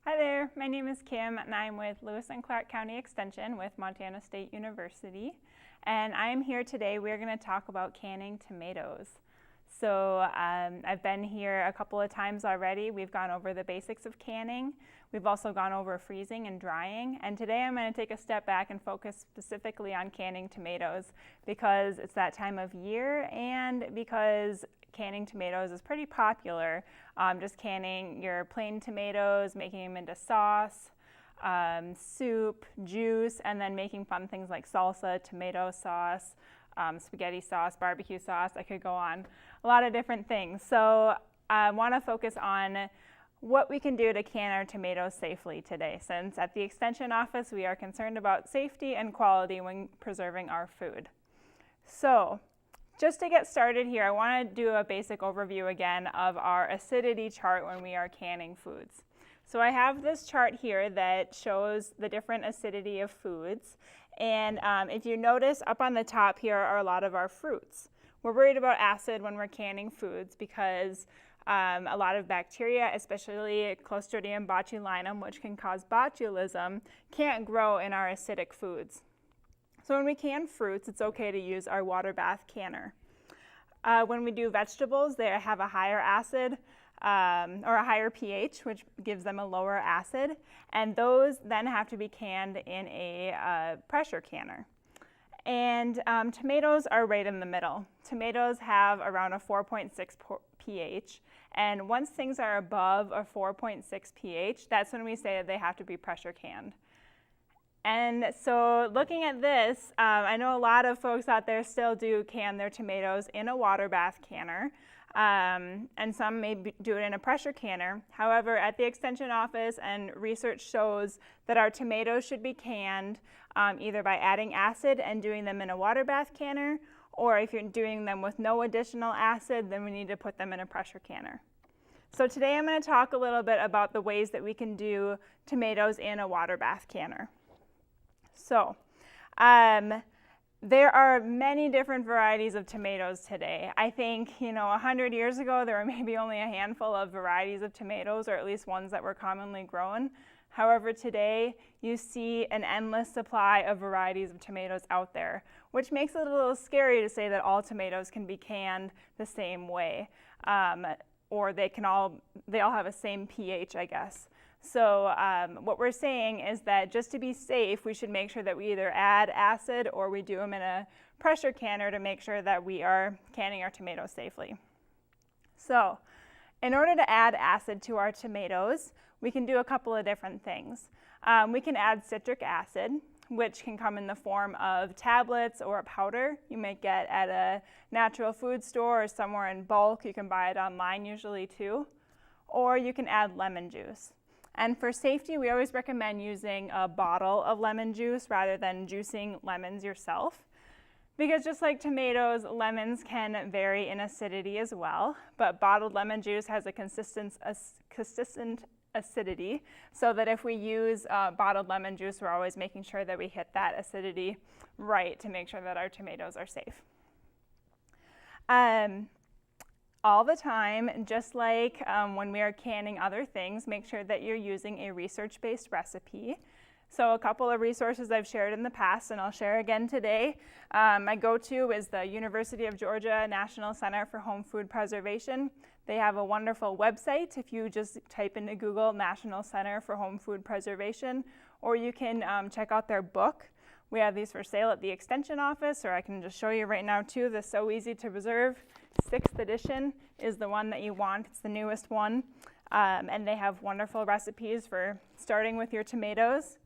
Hi there, my name is Kim and I'm with Lewis and Clark County Extension with Montana State University. And I am here today, we're going to talk about canning tomatoes. So I've been here a couple of times already. We've gone over the basics of canning. We've also gone over freezing and drying. And today I'm going to take a step back and focus specifically on canning tomatoes because it's that time of year and because canning tomatoes is pretty popular. Just canning your plain tomatoes, making them into sauce, soup, juice, and then making fun things like salsa, tomato sauce, spaghetti sauce, barbecue sauce. I could go on a lot of different things. So I want to focus on what we can do to can our tomatoes safely today, since at the Extension office we are concerned about safety and quality when preserving our food. So just to get started here, I want to do a basic overview again of our acidity chart when we are canning foods. So I have this chart here that shows the different acidity of foods. And if you notice, up on the top here are a lot of our fruits. We're worried about acid when we're canning foods because a lot of bacteria, especially Clostridium botulinum, which can cause botulism, can't grow in our acidic foods. So when we can fruits, it's okay to use our water bath canner. When we do vegetables, they have a higher acid or a higher pH, which gives them a lower acid, and those then have to be canned in a pressure canner. And tomatoes are right in the middle. Tomatoes have around a 4.6 pH, and once things are above a 4.6 pH, that's when we say that they have to be pressure canned. And so looking at this, I know a lot of folks out there still do can their tomatoes in a water bath canner, and some may do it in a pressure canner. However, at the Extension office, and research shows that our tomatoes should be canned either by adding acid and doing them in a water bath canner, or if you're doing them with no additional acid, then we need to put them in a pressure canner. So today I'm going to talk a little bit about the ways that we can do tomatoes in a water bath canner. So, there are many different varieties of tomatoes today. I think, 100 years ago, there were maybe only a handful of varieties of tomatoes, or at least ones that were commonly grown. However, today, you see an endless supply of varieties of tomatoes out there, which makes it a little scary to say that all tomatoes can be canned the same way, or they all have a same pH, I guess. So what we're saying is that just to be safe, we should make sure that we either add acid or we do them in a pressure canner to make sure that we are canning our tomatoes safely. So in order to add acid to our tomatoes, we can do a couple of different things. We can add citric acid, which can come in the form of tablets or a powder you may get at a natural food store or somewhere in bulk. You can buy it online usually too. Or you can add lemon juice. And for safety, we always recommend using a bottle of lemon juice rather than juicing lemons yourself. Because just like tomatoes, lemons can vary in acidity as well, but bottled lemon juice has a consistent acidity, so that if we use bottled lemon juice, we're always making sure that we hit that acidity right to make sure that our tomatoes are safe. All the time, just like when we are canning other things, make sure that you're using a research-based recipe. So a couple of resources I've shared in the past, and I'll share again today. My go-to is the University of Georgia National Center for Home Food Preservation. They have a wonderful website if you just type into Google National Center for Home Food Preservation, or you can check out their book. We have these for sale at the Extension office, or I can just show you right now too. They're so easy to preserve. 6th edition is the one that you want. It's the newest one. And they have wonderful recipes for starting with your tomatoes.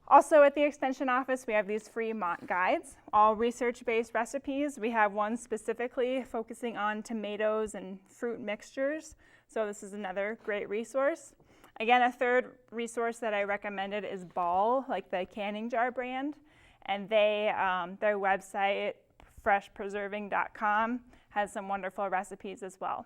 Also at the Extension office, we have these free Mont guides, all research-based recipes. We have one specifically focusing on tomatoes and fruit mixtures. So this is another great resource. Again, a third resource that I recommended is Ball, like the canning jar brand. And their website, freshpreserving.com, has some wonderful recipes as well.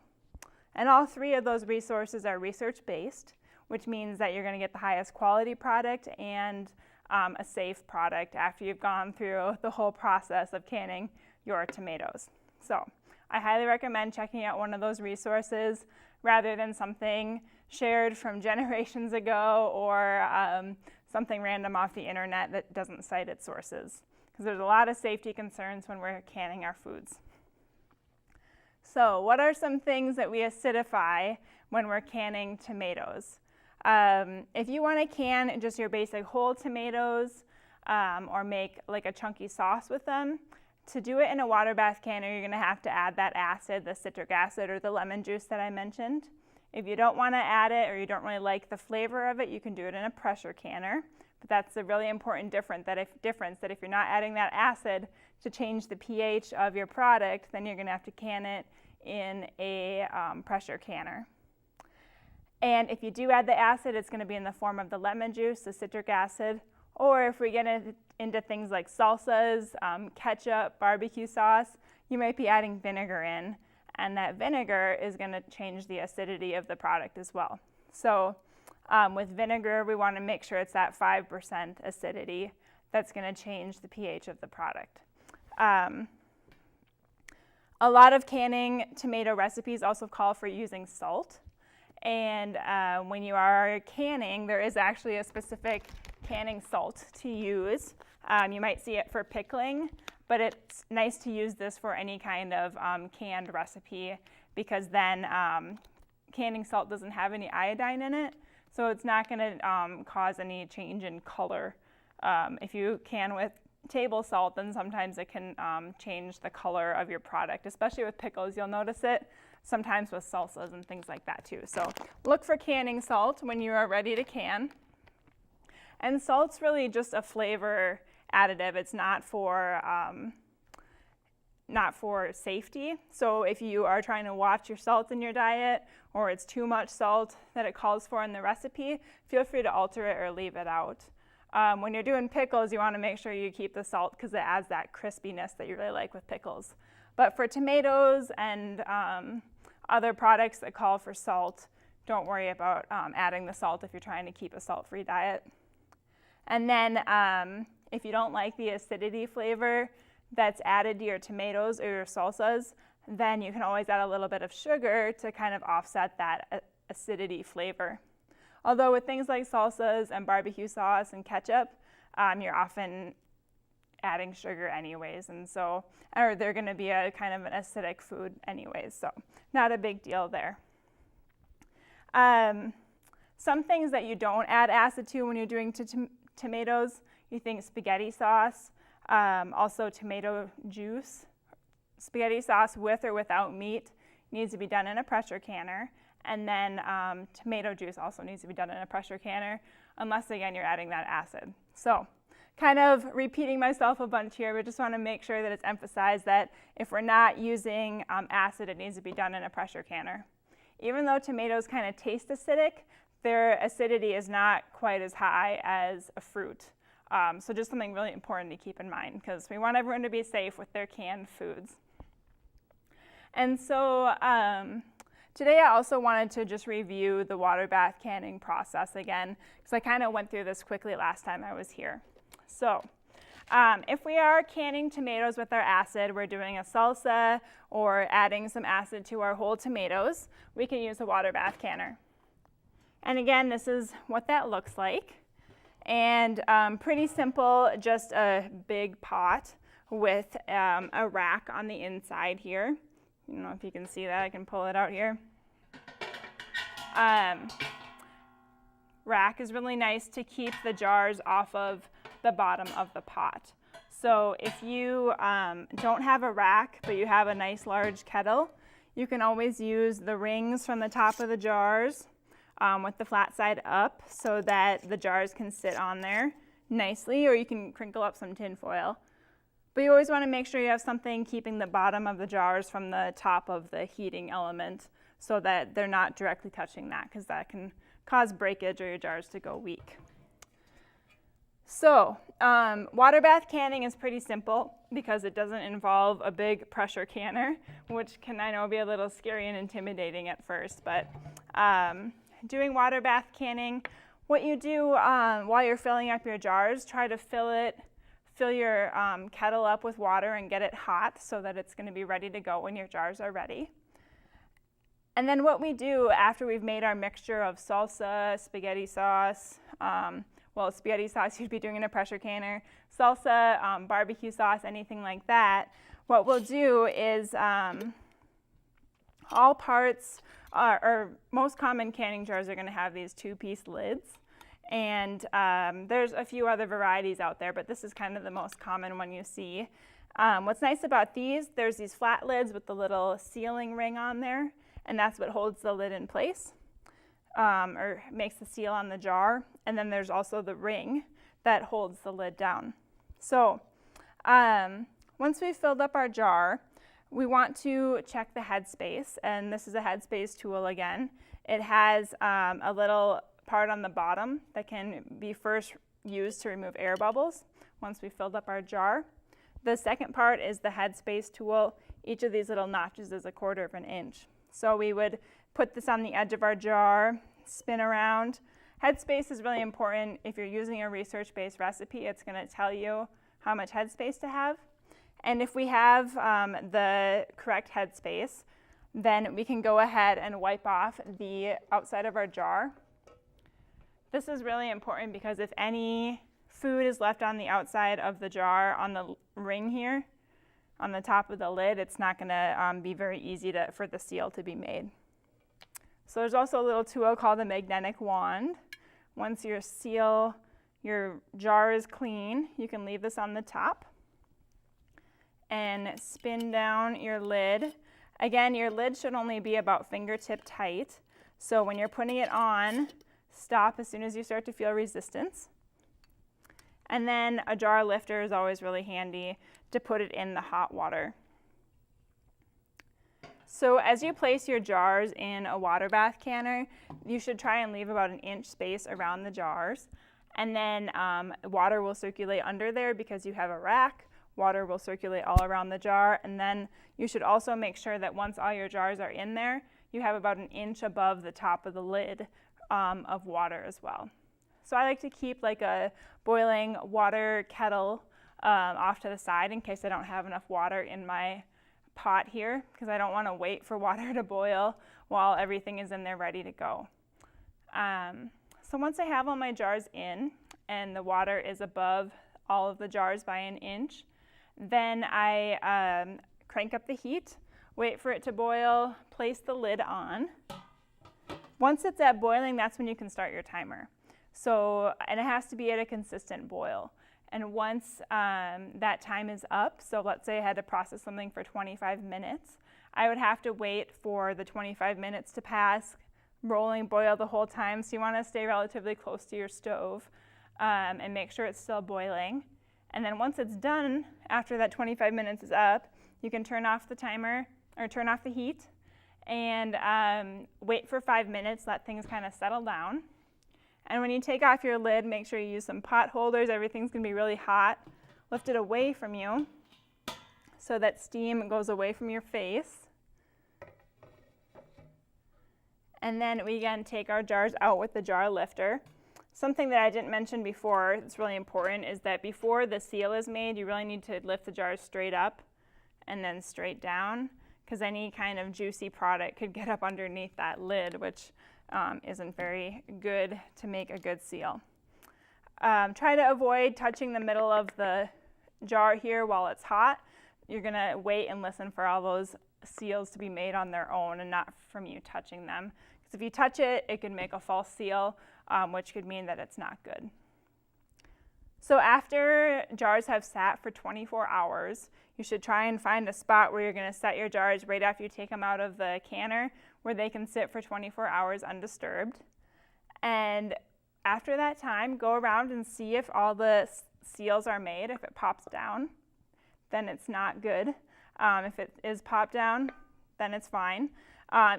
And all three of those resources are research-based, which means that you're going to get the highest quality product and a safe product after you've gone through the whole process of canning your tomatoes. So I highly recommend checking out one of those resources rather than something shared from generations ago, or something random off the internet that doesn't cite its sources. Because there's a lot of safety concerns when we're canning our foods. So what are some things that we acidify when we're canning tomatoes? If you want to can just your basic whole tomatoes or make like a chunky sauce with them, to do it in a water bath canner, you're going to have to add that acid, the citric acid or the lemon juice that I mentioned. If you don't want to add it or you don't really like the flavor of it, you can do it in a pressure canner. But that's a really important difference that if you're not adding that acid to change the pH of your product, then you're going to have to can it in a pressure canner. And if you do add the acid, it's going to be in the form of the lemon juice, the citric acid, or if we get into things like salsas, ketchup, barbecue sauce, you might be adding vinegar in, and that vinegar is going to change the acidity of the product as well. So with vinegar, we want to make sure it's that 5% acidity that's going to change the pH of the product. A lot of canning tomato recipes also call for using salt. And when you are canning, there is actually a specific canning salt to use. You might see it for pickling, but it's nice to use this for any kind of canned recipe, because then canning salt doesn't have any iodine in it, so it's not going to cause any change in color. If you can with table salt, then sometimes it can change the color of your product, especially with pickles. You'll notice it sometimes with salsas and things like that too. So look for canning salt when you are ready to can. And salt's really just a flavor additive. It's not for safety. So if you are trying to watch your salt in your diet, or it's too much salt that it calls for in the recipe, feel free to alter it or leave it out. When you're doing pickles, you want to make sure you keep the salt because it adds that crispiness that you really like with pickles. But for tomatoes and other products that call for salt, don't worry about adding the salt if you're trying to keep a salt-free diet. And then if you don't like the acidity flavor that's added to your tomatoes or your salsas, then you can always add a little bit of sugar to kind of offset that acidity flavor. Although with things like salsas and barbecue sauce and ketchup, you're often adding sugar anyways, and so, or they're going to be a kind of an acidic food anyways, so not a big deal there. Some things that you don't add acid to when you're doing tomatoes, you think spaghetti sauce, also tomato juice. Spaghetti sauce with or without meat needs to be done in a pressure canner. And then tomato juice also needs to be done in a pressure canner, unless, again, you're adding that acid. So kind of repeating myself a bunch here, but just want to make sure that it's emphasized that if we're not using acid, it needs to be done in a pressure canner. Even though tomatoes kind of taste acidic, their acidity is not quite as high as a fruit. So just something really important to keep in mind, because we want everyone to be safe with their canned foods. And so today I also wanted to just review the water bath canning process again, because I kind of went through this quickly last time I was here. So if we are canning tomatoes with our acid, we're doing a salsa or adding some acid to our whole tomatoes, we can use a water bath canner. And again, this is what that looks like. And pretty simple, just a big pot with a rack on the inside here. I don't know if you can see that. I can pull it out here. Rack is really nice to keep the jars off of the bottom of the pot. So if you don't have a rack, but you have a nice large kettle, you can always use the rings from the top of the jars with the flat side up so that the jars can sit on there nicely, or you can crinkle up some tin foil. But you always want to make sure you have something keeping the bottom of the jars from the top of the heating element so that they're not directly touching that, because that can cause breakage or your jars to go weak. So water bath canning is pretty simple because it doesn't involve a big pressure canner, which can, I know, be a little scary and intimidating at first. But doing water bath canning, what you do while you're filling up your jars, try to fill your kettle up with water and get it hot so that it's going to be ready to go when your jars are ready. And then what we do after we've made our mixture of salsa, spaghetti sauce, well, spaghetti sauce you'd be doing in a pressure canner, salsa, barbecue sauce, anything like that, what we'll do is all parts, or most common canning jars are going to have these two-piece lids. And there's a few other varieties out there, but this is kind of the most common one you see. What's nice about these, there's these flat lids with the little sealing ring on there, and that's what holds the lid in place, or makes the seal on the jar. And then there's also the ring that holds the lid down. So once we've filled up our jar, we want to check the headspace, and this is a headspace tool again. It has a little part on the bottom that can be first used to remove air bubbles once we've filled up our jar. The second part is the headspace tool. Each of these little notches is 1/4 of an inch. So we would put this on the edge of our jar, spin around. Headspace is really important. If you're using a research-based recipe, it's going to tell you how much headspace to have. And if we have the correct headspace, then we can go ahead and wipe off the outside of our jar. This is really important because if any food is left on the outside of the jar on the ring here, on the top of the lid, it's not going to be very easy for the seal to be made. So there's also a little tool called a magnetic wand. Once your jar is clean, you can leave this on the top and spin down your lid. Again, your lid should only be about fingertip tight. So when you're putting it on, stop as soon as you start to feel resistance. And then a jar lifter is always really handy to put it in the hot water. So as you place your jars in a water bath canner, you should try and leave about 1 inch space around the jars. And then water will circulate under there because you have a rack. Water will circulate all around the jar. And then you should also make sure that once all your jars are in there, you have about 1 inch above the top of the lid of water as well. So I like to keep like a boiling water kettle off to the side in case I don't have enough water in my pot here, because I don't want to wait for water to boil while everything is in there ready to go. So once I have all my jars in and the water is above all of the jars by 1 inch, then I crank up the heat, wait for it to boil, place the lid on. Once it's at boiling, that's when you can start your timer. So, and it has to be at a consistent boil. And once that time is up, so let's say I had to process something for 25 minutes, I would have to wait for the 25 minutes to pass, rolling boil the whole time. So you want to stay relatively close to your stove and make sure it's still boiling. And then once it's done, after that 25 minutes is up, you can turn off the timer or turn off the heat and wait for 5 minutes, let things kind of settle down. And when you take off your lid, make sure you use some pot holders. Everything's going to be really hot. Lift it away from you so that steam goes away from your face. And then we again take our jars out with the jar lifter. Something that I didn't mention before that's really important is that before the seal is made, you really need to lift the jars straight up and then straight down, because any kind of juicy product could get up underneath that lid, which isn't very good to make a good seal. Try to avoid touching the middle of the jar here while it's hot. You're going to wait and listen for all those seals to be made on their own and not from you touching them. Because if you touch it, it could make a false seal, which could mean that it's not good. So after jars have sat for 24 hours, you should try and find a spot where you're going to set your jars right after you take them out of the canner, where they can sit for 24 hours undisturbed. And after that time, go around and see if all the seals are made. If it pops down, then it's not good. If it is popped down, then it's fine.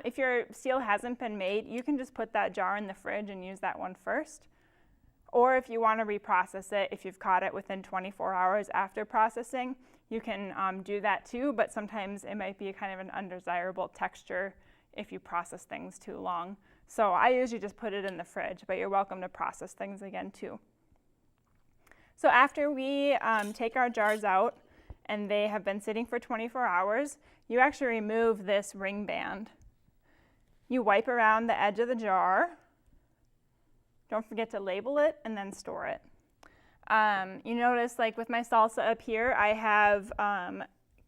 If your seal hasn't been made, you can just put that jar in the fridge and use that one first. Or if you want to reprocess it, if you've caught it within 24 hours after processing, you can do that too, but sometimes it might be kind of an undesirable texture if you process things too long. So I usually just put it in the fridge, but you're welcome to process things again too. So after we take our jars out and they have been sitting for 24 hours, you actually remove this ring band. you wipe around the edge of the jar. Don't forget to label it and then store it. You notice, like with my salsa up here, I have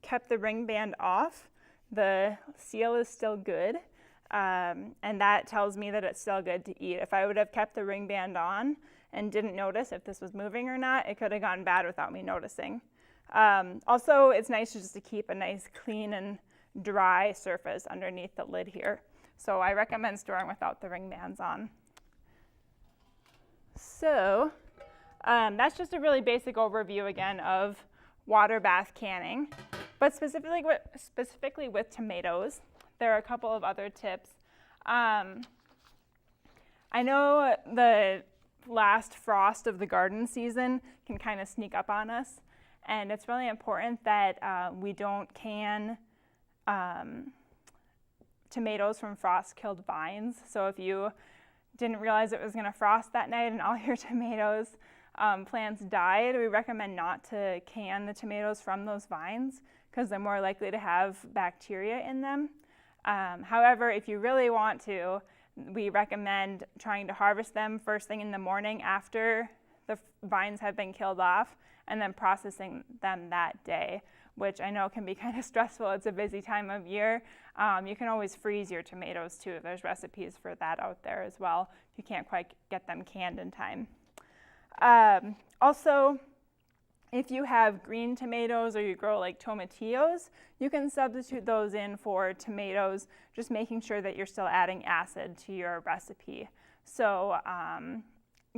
kept the ring band off. The seal is still good, and that tells me that it's still good to eat. If I would have kept the ring band on and didn't notice if this was moving or not, it could have gone bad without me noticing. Also, it's nice just to keep a nice clean and dry surface underneath the lid here. So I recommend storing without the ring bands on. So that's just a really basic overview again of water bath canning. But specifically with tomatoes, there are a couple of other tips. I know the last frost of the garden season can kind of sneak up on us, and it's really important that we don't can tomatoes from frost-killed vines. So if you didn't realize it was going to frost that night and all your tomatoes plants died, we recommend not to can the tomatoes from those vines because they're more likely to have bacteria in them. However, if you really want to, we recommend trying to harvest them first thing in the morning after the vines have been killed off and then processing them that day, which I know can be kind of stressful. It's a busy time of year. You can always freeze your tomatoes too. There's recipes for that out there as well if you can't quite get them canned in time. Also, if you have green tomatoes or you grow like tomatillos, you can substitute those in for tomatoes, just making sure that you're still adding acid to your recipe. So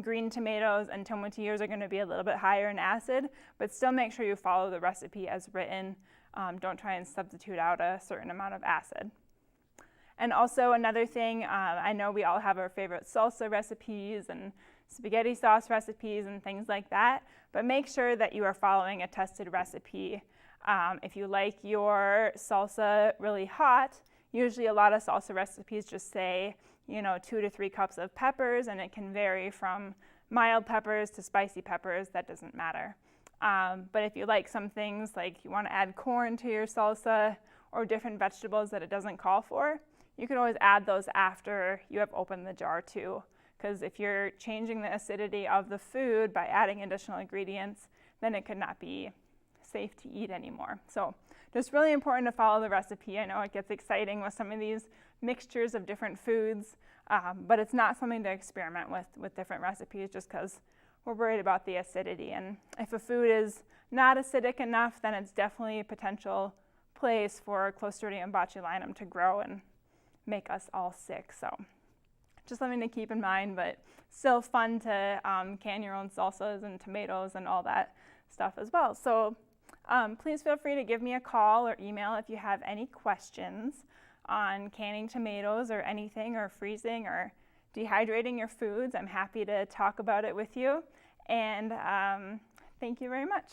green tomatoes and tomatillos are going to be a little bit higher in acid, but still make sure you follow the recipe as written. Don't try and substitute out a certain amount of acid. And also another thing, I know we all have our favorite salsa recipes and spaghetti sauce recipes and things like that, but make sure that you are following a tested recipe. If you like your salsa really hot, usually a lot of salsa recipes just say, 2 to 3 cups of peppers, and it can vary from mild peppers to spicy peppers. That doesn't matter. But if you like some things, like you want to add corn to your salsa or different vegetables that it doesn't call for, you can always add those after you have opened the jar too. Because if you're changing the acidity of the food by adding additional ingredients, then it could not be safe to eat anymore. So just really important to follow the recipe. I know it gets exciting with some of these mixtures of different foods, but it's not something to experiment with different recipes just because we're worried about the acidity. And if a food is not acidic enough, then it's definitely a potential place for Clostridium botulinum to grow and make us all sick. So just something to keep in mind, but still fun to can your own salsas and tomatoes and all that stuff as well. So please feel free to give me a call or email if you have any questions on canning tomatoes or anything, or freezing or dehydrating your foods. I'm happy to talk about it with you. And thank you very much.